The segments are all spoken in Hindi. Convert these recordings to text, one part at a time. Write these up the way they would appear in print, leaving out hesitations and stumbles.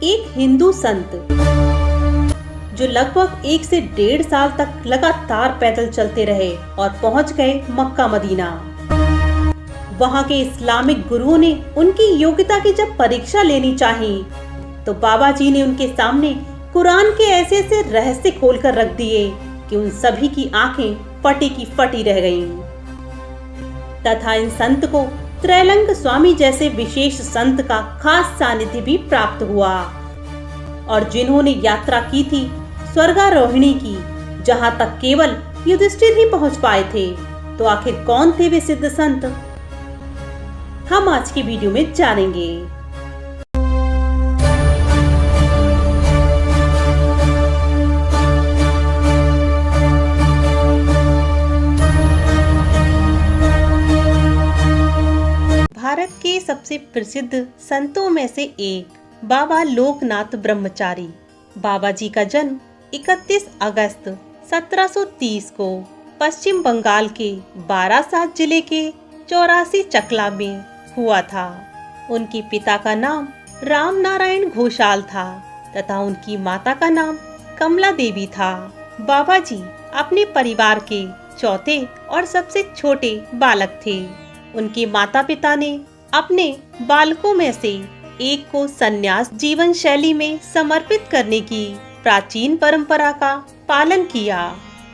एक हिंदू संत जो लगभग 1 से 1.5 साल तक लगातार पैदल चलते रहे और पहुंच गए मक्का मदीना। वहां के इस्लामिक गुरुओं ने उनकी योग्यता की जब परीक्षा लेनी चाही तो बाबा जी ने उनके सामने कुरान के ऐसे ऐसे रहस्य खोलकर रख दिए कि उन सभी की आंखें फटी की फटी रह गईं। तथा इन संत को त्रैलंग स्वामी जैसे विशेष संत का खास सानिध्य भी प्राप्त हुआ और जिन्होंने यात्रा की थी स्वर्गारोहिणी की, जहां तक केवल युधिष्ठिर ही पहुंच पाए थे। तो आखिर कौन थे वे सिद्ध संत, हम आज की वीडियो में जानेंगे। भारत के सबसे प्रसिद्ध संतों में से एक बाबा लोकनाथ ब्रह्मचारी। बाबा जी का जन्म 31 अगस्त 1730 को पश्चिम बंगाल के बारासात जिले के 84 चकला में हुआ था। उनके पिता का नाम राम नारायण घोषाल था तथा उनकी माता का नाम कमला देवी था। बाबा जी अपने परिवार के चौथे और सबसे छोटे बालक थे। उनके माता पिता ने अपने बालकों में से एक को संन्यास जीवन शैली में समर्पित करने की प्राचीन परंपरा का पालन किया,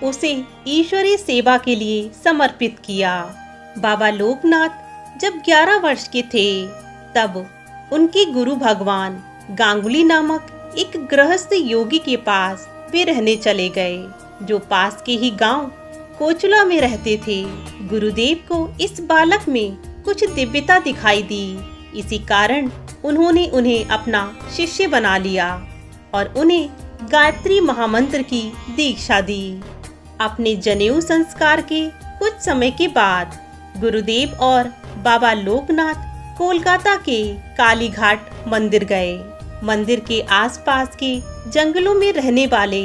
उसे ईश्वरीय सेवा के लिए समर्पित किया। बाबा लोकनाथ जब 11 वर्ष के थे तब उनके गुरु भगवान गांगुली नामक एक गृहस्थ योगी के पास वे रहने चले गए, जो पास के ही गांव कोचला में रहते थे। गुरुदेव को इस बालक में कुछ दिव्यता दिखाई दी, इसी कारण उन्होंने उन्हें अपना शिष्य बना लिया और उन्हें गायत्री महामंत्र की दीक्षा दी। अपने जनेऊ संस्कार के कुछ समय के बाद गुरुदेव और बाबा लोकनाथ कोलकाता के कालीघाट मंदिर गए। मंदिर के आसपास के जंगलों में रहने वाले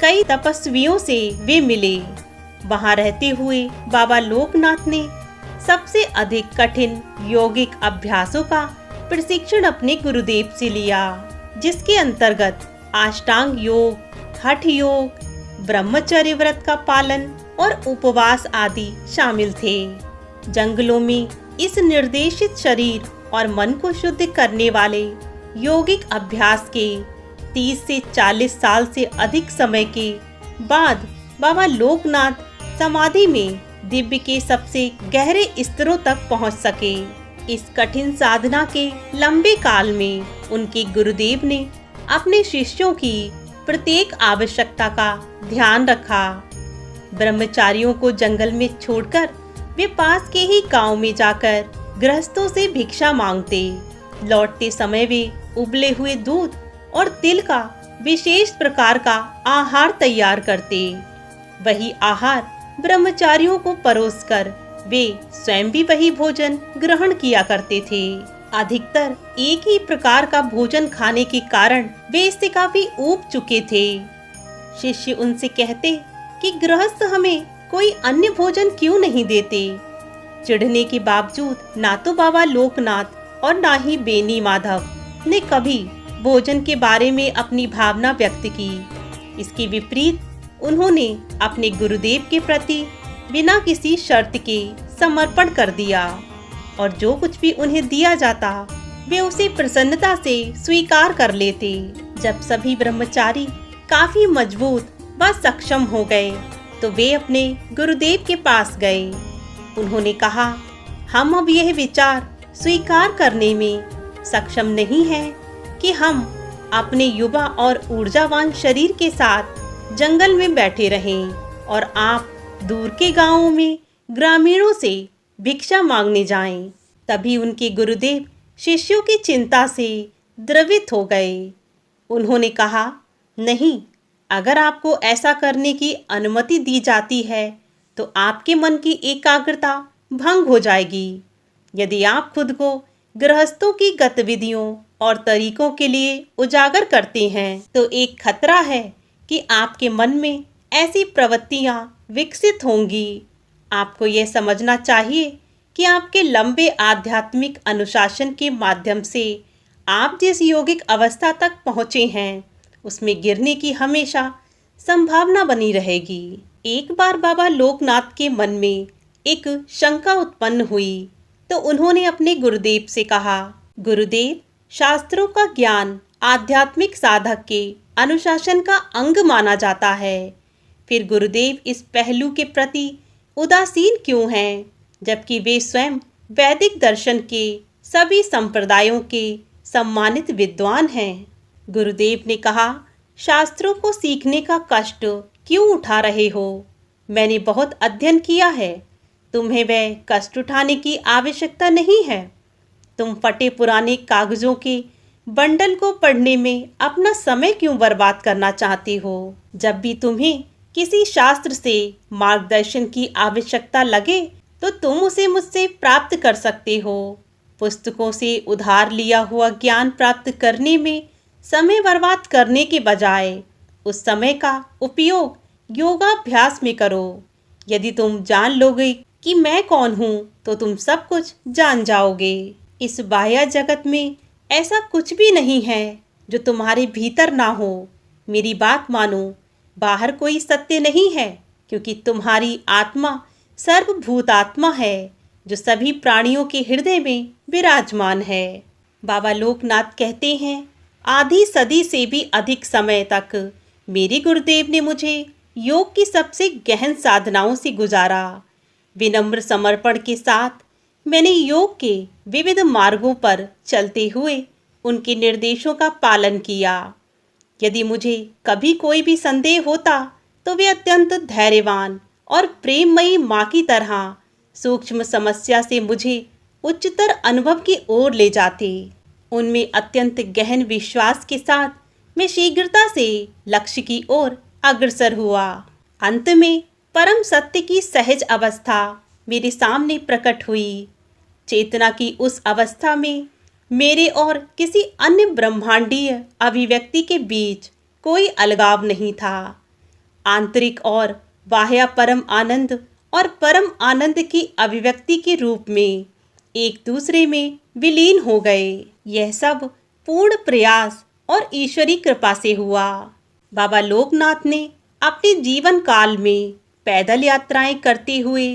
कई तपस्वियों से वे मिले। वहां रहते हुए बाबा लोकनाथ ने सबसे अधिक कठिन यौगिक अभ्यासों का प्रशिक्षण अपने गुरुदेव से लिया, जिसके अंतर्गत अष्टांग योग, हठ योग, ब्रह्मचर्य व्रत का पालन और उपवास आदि शामिल थे। जंगलों में इस निर्देशित शरीर और मन को शुद्ध करने वाले यौगिक अभ्यास के 30 से 40 साल से अधिक समय के बाद बाबा लोकनाथ समाधि में दिव्य के सबसे गहरे स्तरों तक पहुंच सके। इस कठिन साधना के लंबे काल में उनके गुरुदेव ने अपने शिष्यों की प्रत्येक आवश्यकता का ध्यान रखा। ब्रह्मचारियों को जंगल में छोड़कर वे पास के ही गांव में जाकर गृहस्थों से भिक्षा मांगते। लौटते समय वे उबले हुए दूध और तिल का विशेष प्रकार का आहार तैयार करते। वही आहार ब्रह्मचारियों को परोसकर वे स्वयं भी वही भोजन ग्रहण किया करते थे। अधिकतर एक ही प्रकार का भोजन खाने के कारण वे इससे काफी ऊब चुके थे। शिष्य उनसे कहते कि गृहस्थ हमें कोई अन्य भोजन क्यों नहीं देते। चिढ़ने के बावजूद ना तो बाबा लोकनाथ और ना ही बेनी माधव ने कभी भोजन के बारे में अपनी भावना व्यक्त की। इसके विपरीत उन्होंने अपने गुरुदेव के प्रति बिना किसी शर्त के समर्पण कर दिया और जो कुछ भी उन्हें दिया जाता वे उसे प्रसन्नता से स्वीकार कर लेते। जब सभी ब्रह्मचारी काफी मजबूत व सक्षम हो गए तो वे अपने गुरुदेव के पास गए। उन्होंने कहा, हम अब यह विचार स्वीकार करने में सक्षम नहीं हैं कि हम अपने युवा और ऊर्जावान शरीर के साथ जंगल में बैठे रहें और आप दूर के गांवों में ग्रामीणों से भिक्षा मांगने जाएं। तभी उनके गुरुदेव शिष्यों की चिंता से द्रवित हो गए। उन्होंने कहा, नहीं, अगर आपको ऐसा करने की अनुमति दी जाती है तो आपके मन की एकाग्रता भंग हो जाएगी। यदि आप खुद को गृहस्थों की गतिविधियों और तरीकों के लिए उजागर करते हैं तो एक खतरा है कि आपके मन में ऐसी प्रवृत्तियां विकसित होंगी। आपको यह समझना चाहिए कि आपके लंबे आध्यात्मिक अनुशासन के माध्यम से आप जिस योगिक अवस्था तक पहुँचे हैं उसमें गिरने की हमेशा संभावना बनी रहेगी। एक बार बाबा लोकनाथ के मन में एक शंका उत्पन्न हुई तो उन्होंने अपने गुरुदेव से कहा, गुरुदेव, शास्त्रों का ज्ञान आध्यात्मिक साधक के अनुशासन का अंग माना जाता है, फिर गुरुदेव इस पहलू के प्रति उदासीन क्यों हैं, जबकि वे स्वयं वैदिक दर्शन के सभी संप्रदायों के सम्मानित विद्वान हैं। गुरुदेव ने कहा, शास्त्रों को सीखने का कष्ट क्यों उठा रहे हो? मैंने बहुत अध्ययन किया है, तुम्हें वह कष्ट उठाने की आवश्यकता नहीं है। तुम फटे पुराने कागजों के बंडल को पढ़ने में अपना समय क्यों बर्बाद करना चाहते हो? जब भी तुम्हें किसी शास्त्र से मार्गदर्शन की आवश्यकता लगे तो तुम उसे मुझसे प्राप्त कर सकते हो। पुस्तकों से उधार लिया हुआ ज्ञान प्राप्त करने में समय बर्बाद करने के बजाय उस समय का उपयोग योगाभ्यास में करो। यदि तुम जान लोगे कि मैं कौन हूँ तो तुम सब कुछ जान जाओगे। इस बाह्य जगत में ऐसा कुछ भी नहीं है जो तुम्हारे भीतर ना हो। मेरी बात मानो, बाहर कोई सत्य नहीं है, क्योंकि तुम्हारी आत्मा सर्वभूत आत्मा है जो सभी प्राणियों के हृदय में विराजमान है। बाबा लोकनाथ कहते हैं, आधी सदी से भी अधिक समय तक मेरे गुरुदेव ने मुझे योग की सबसे गहन साधनाओं से गुजारा। विनम्र समर्पण के साथ मैंने योग के विविध मार्गों पर चलते हुए उनके निर्देशों का पालन किया। यदि मुझे कभी कोई भी संदेह होता तो वे अत्यंत धैर्यवान और प्रेममयी माँ की तरह सूक्ष्म समस्या से मुझे उच्चतर अनुभव की ओर ले जाते। उनमें अत्यंत गहन विश्वास के साथ मैं शीघ्रता से लक्ष्य की ओर अग्रसर हुआ। अंत में परम सत्य की सहज अवस्था मेरे सामने प्रकट हुई। चेतना की उस अवस्था में मेरे और किसी अन्य ब्रह्मांडीय अभिव्यक्ति के बीच कोई अलगाव नहीं था। आंतरिक और बाह्य परम आनंद और परम आनंद की अभिव्यक्ति के रूप में एक दूसरे में विलीन हो गए। यह सब पूर्ण प्रयास और ईश्वरी कृपा से हुआ। बाबा लोकनाथ ने अपने जीवन काल में पैदल यात्राएं करते हुए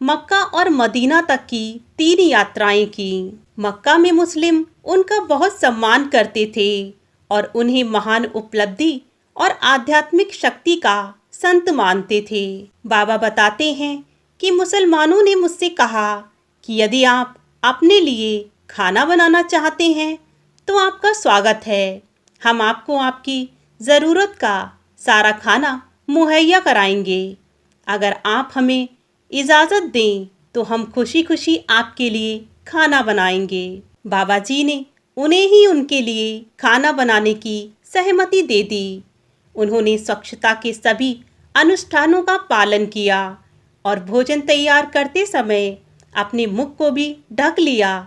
मक्का और मदीना तक की 3 यात्राएं की। मक्का में मुस्लिम उनका बहुत सम्मान करते थे और उन्हें महान उपलब्धि और आध्यात्मिक शक्ति का संत मानते थे। बाबा बताते हैं कि मुसलमानों ने मुझसे कहा कि यदि आप अपने लिए खाना बनाना चाहते हैं तो आपका स्वागत है। हम आपको आपकी ज़रूरत का सारा खाना मुहैया कराएंगे। अगर आप हमें इजाज़त दें तो हम खुशी खुशी आपके लिए खाना बनाएंगे। बाबा जी ने उन्हें ही उनके लिए खाना बनाने की सहमति दे दी। उन्होंने स्वच्छता के सभी अनुष्ठानों का पालन किया और भोजन तैयार करते समय अपने मुख को भी ढक लिया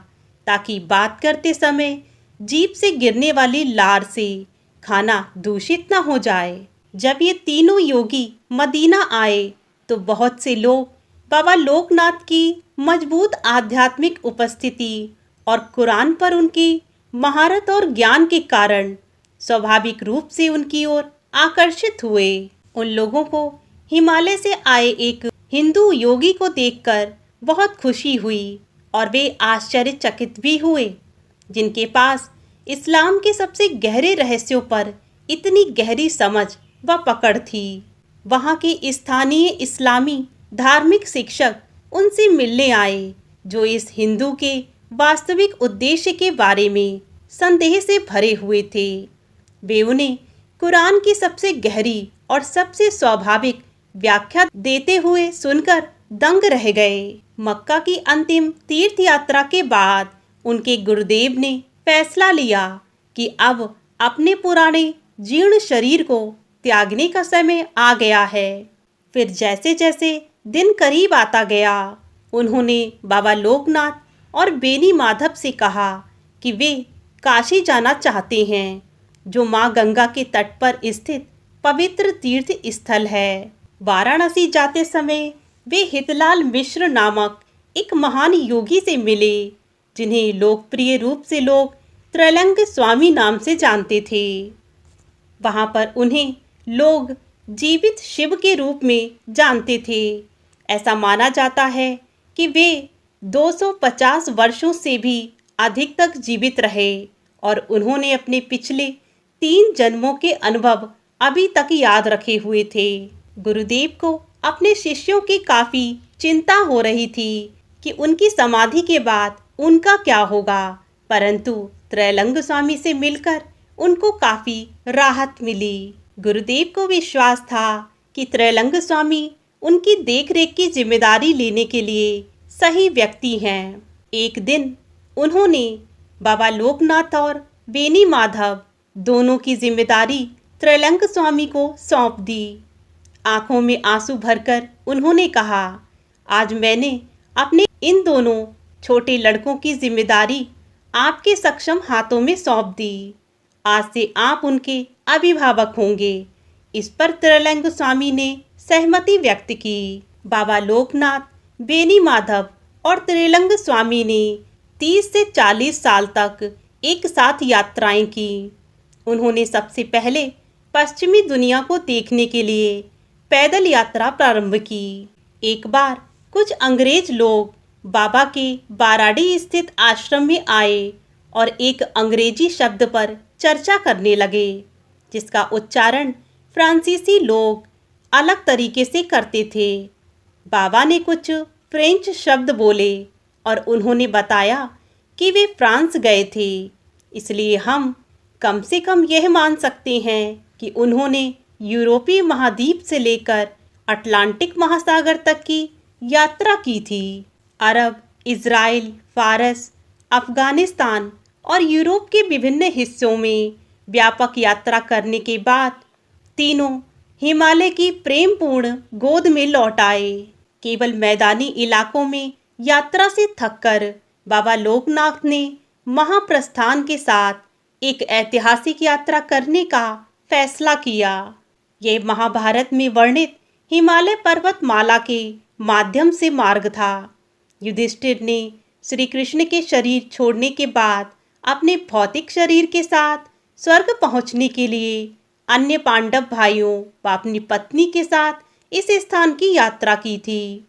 ताकि बात करते समय जीभ से गिरने वाली लार से खाना दूषित न हो जाए। जब ये तीनों योगी मदीना आए तो बहुत से लोग बाबा लोकनाथ की मजबूत आध्यात्मिक उपस्थिति और कुरान पर उनकी महारत और ज्ञान के कारण स्वाभाविक रूप से उनकी ओर आकर्षित हुए। उन लोगों को हिमालय से आए एक हिंदू योगी को देखकर बहुत खुशी हुई और वे आश्चर्यचकित भी हुए, जिनके पास इस्लाम के सबसे गहरे रहस्यों पर इतनी गहरी समझ व पकड़ थी। वहाँ के स्थानीय इस्लामी धार्मिक शिक्षक उनसे मिलने आए जो इस हिंदू के वास्तविक उद्देश्य के बारे में संदेह से भरे हुए थे। वे उन्हें कुरान की सबसे गहरी और सबसे स्वाभाविक व्याख्या देते हुए सुनकर दंग रह गए। मक्का की अंतिम तीर्थ यात्रा के बाद उनके गुरुदेव ने फैसला लिया कि अब अपने पुराने जीर्ण शरीर को त्यागने का समय आ गया है। फिर जैसे जैसे दिन करीब आता गया, उन्होंने बाबा लोकनाथ और बेनी माधव से कहा कि वे काशी जाना चाहते हैं, जो माँ गंगा के तट पर स्थित पवित्र तीर्थ स्थल है। वाराणसी जाते समय वे हितलाल मिश्र नामक एक महान योगी से मिले, जिन्हें लोकप्रिय रूप से लोग त्रैलंग स्वामी नाम से जानते थे। वहां पर उन्हें लोग जीवित शिव के रूप में जानते थे। ऐसा माना जाता है कि वे 250 वर्षों से भी अधिक तक जीवित रहे और उन्होंने अपने पिछले 3 जन्मों के अनुभव अभी तक याद रखे हुए थे। गुरुदेव को अपने शिष्यों की काफी चिंता हो रही थी कि उनकी समाधि के बाद उनका क्या होगा, परंतु त्रैलंग स्वामी से मिलकर उनको काफी राहत मिली। गुरुदेव को विश्वास था कि त्रैलंग स्वामी उनकी देखरेख की जिम्मेदारी लेने के लिए सही व्यक्ति हैं। एक दिन उन्होंने बाबा लोकनाथ और बेनी माधव दोनों की जिम्मेदारी त्रैलंग स्वामी को सौंप दी। आंखों में आंसू भरकर उन्होंने कहा, आज मैंने अपने इन दोनों छोटे लड़कों की जिम्मेदारी आपके सक्षम हाथों में सौंप दी। आज से आप उनके अभिभावक होंगे। इस पर त्रैलंग स्वामी ने सहमति व्यक्त की। बाबा लोकनाथ, बेनी माधव और त्रैलंग स्वामी ने 30 से 40 साल तक एक साथ यात्राएं की। उन्होंने सबसे पहले पश्चिमी दुनिया को देखने के लिए पैदल यात्रा प्रारंभ की। एक बार कुछ अंग्रेज लोग बाबा के बाराड़ी स्थित आश्रम में आए और एक अंग्रेजी शब्द पर चर्चा करने लगे, जिसका उच्चारण फ्रांसीसी लोग अलग तरीके से करते थे। बाबा ने कुछ फ्रेंच शब्द बोले और उन्होंने बताया कि वे फ्रांस गए थे, इसलिए हम कम से कम यह मान सकते हैं कि उन्होंने यूरोपीय महाद्वीप से लेकर अटलांटिक महासागर तक की यात्रा की थी। अरब, इज़राइल, फारस, अफ़गानिस्तान और यूरोप के विभिन्न हिस्सों में व्यापक यात्रा करने के बाद तीनों हिमालय की प्रेमपूर्ण गोद में लौट आए। केवल मैदानी इलाकों में यात्रा से थककर बाबा लोकनाथ ने महाप्रस्थान के साथ एक ऐतिहासिक यात्रा करने का फैसला किया। यह महाभारत में वर्णित हिमालय पर्वतमाला के माध्यम से मार्ग था। युधिष्ठिर ने श्री कृष्ण के शरीर छोड़ने के बाद अपने भौतिक शरीर के साथ स्वर्ग पहुंचने के लिए अन्य पांडव भाइयों व अपनी पत्नी के साथ इस स्थान की यात्रा की थी।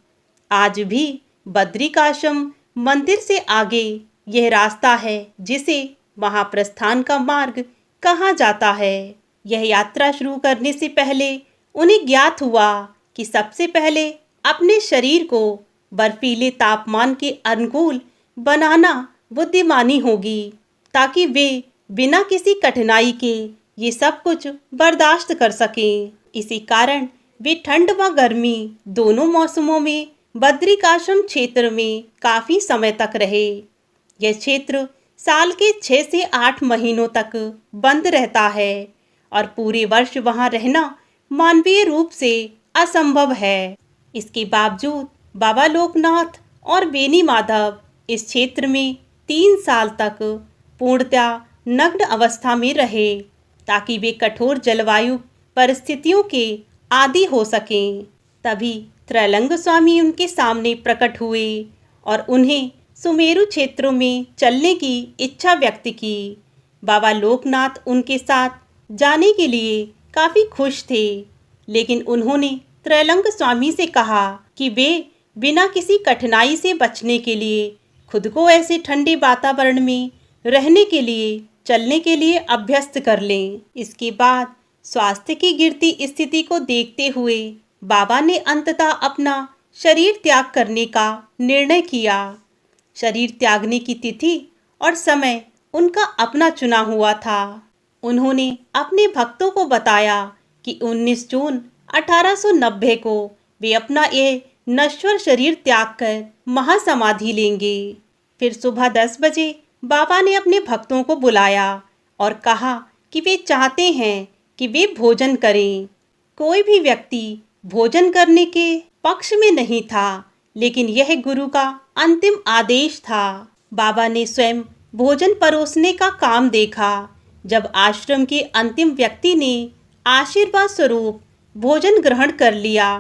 आज भी बद्रिकाश्रम मंदिर से आगे यह रास्ता है जिसे महाप्रस्थान का मार्ग कहा जाता है। यह यात्रा शुरू करने से पहले उन्हें ज्ञात हुआ कि सबसे पहले अपने शरीर को बर्फीले तापमान के अनुकूल बनाना बुद्धिमानी होगी, ताकि वे बिना किसी कठिनाई के ये सब कुछ बर्दाश्त कर सकें। इसी कारण वे ठंड व गर्मी दोनों मौसमों में बद्रिकाश्रम क्षेत्र में काफी समय तक रहे। यह क्षेत्र साल के 6 से 8 महीनों तक बंद रहता है और पूरे वर्ष वहां रहना मानवीय रूप से असंभव है। इसके बावजूद बाबा लोकनाथ और बेनी माधव इस क्षेत्र में 3 साल तक पूर्णतया नग्न अवस्था में रहे, ताकि वे कठोर जलवायु परिस्थितियों के आदी हो सकें। तभी त्रैलंग स्वामी उनके सामने प्रकट हुए और उन्हें सुमेरु क्षेत्रों में चलने की इच्छा व्यक्त की। बाबा लोकनाथ उनके साथ जाने के लिए काफी खुश थे, लेकिन उन्होंने त्रैलंग स्वामी से कहा कि वे बिना किसी कठिनाई से बचने के लिए खुद को ऐसे ठंडे वातावरण में रहने के लिए चलने के लिए अभ्यस्त कर लें। इसके बाद स्वास्थ्य की गिरती स्थिति को देखते हुए बाबा ने अंततः अपना शरीर त्याग करने का निर्णय किया। शरीर त्यागने की तिथि और समय उनका अपना चुना हुआ था। उन्होंने अपने भक्तों को बताया कि 19 जून 1890 को वे अपना यह नश्वर शरीर त्याग कर महासमाधि लेंगे। फिर सुबह 10 बजे बाबा ने अपने भक्तों को बुलाया और कहा कि वे चाहते हैं कि वे भोजन करें। कोई भी व्यक्ति भोजन करने के पक्ष में नहीं था, लेकिन यह गुरु का अंतिम आदेश था। बाबा ने स्वयं भोजन परोसने का काम देखा। जब आश्रम के अंतिम व्यक्ति ने आशीर्वाद स्वरूप भोजन ग्रहण कर लिया,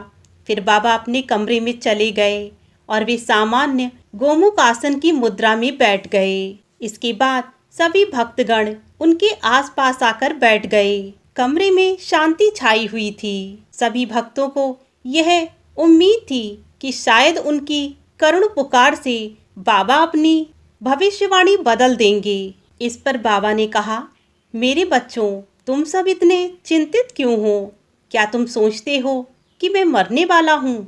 फिर बाबा अपने कमरे में चले गए और वे सामान्य गोमुख आसन की मुद्रा में बैठ गए। इसके बाद सभी भक्तगण उनके आसपास आकर बैठ गए। कमरे में शांति छाई हुई थी। सभी भक्तों को यह उम्मीद थी कि शायद उनकी करुण पुकार से बाबा अपनी भविष्यवाणी बदल देंगे। इस पर बाबा ने कहा, मेरे बच्चों, तुम सब इतने चिंतित क्यों हो? क्या तुम सोचते हो कि मैं मरने वाला हूँ?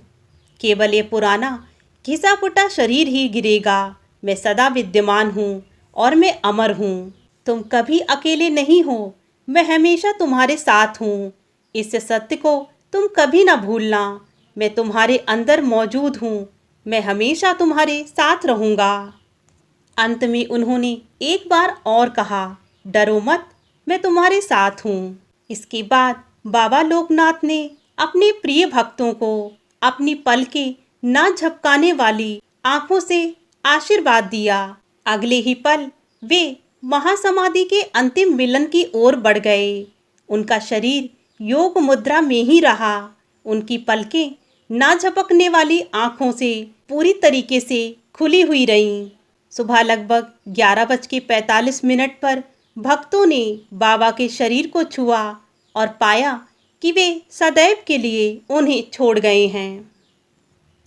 केवल ये पुराना घिसा पुटा शरीर ही गिरेगा। मैं सदा विद्यमान हूँ और मैं अमर हूँ। तुम कभी अकेले नहीं हो, मैं हमेशा तुम्हारे साथ हूँ। इस सत्य को तुम कभी ना भूलना। मैं तुम्हारे अंदर मौजूद हूँ। मैं हमेशा तुम्हारे साथ रहूँगा। अंत में उन्होंने एक बार और कहा, डरो मत, मैं तुम्हारे साथ हूँ। इसके बाद बाबा लोकनाथ ने अपने प्रिय भक्तों को अपनी पलकें ना झपकाने वाली आंखों से आशीर्वाद दिया। अगले ही पल वे महासमाधि के अंतिम मिलन की ओर बढ़ गए। उनका शरीर योग मुद्रा में ही रहा। उनकी पलकें ना झपकने वाली आंखों से पूरी तरीके से खुली हुई रहीं। सुबह लगभग 11:45 पर भक्तों ने बाबा के शरीर को छुआ और पाया कि वे सदैव के लिए उन्हें छोड़ गए हैं।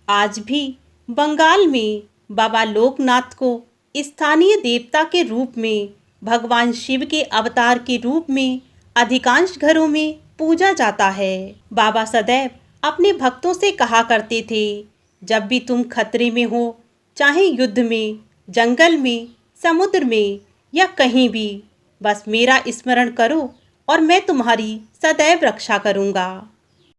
आज भी बंगाल में बाबा लोकनाथ को स्थानीय देवता के रूप में, भगवान शिव के अवतार के रूप में अधिकांश घरों में पूजा जाता है। बाबा सदैव अपने भक्तों से कहा करते थे, जब भी तुम खतरे में हो, चाहे युद्ध में, जंगल में, समुद्र में या कहीं भी, बस मेरा स्मरण करो और मैं तुम्हारी सदैव रक्षा करूँगा।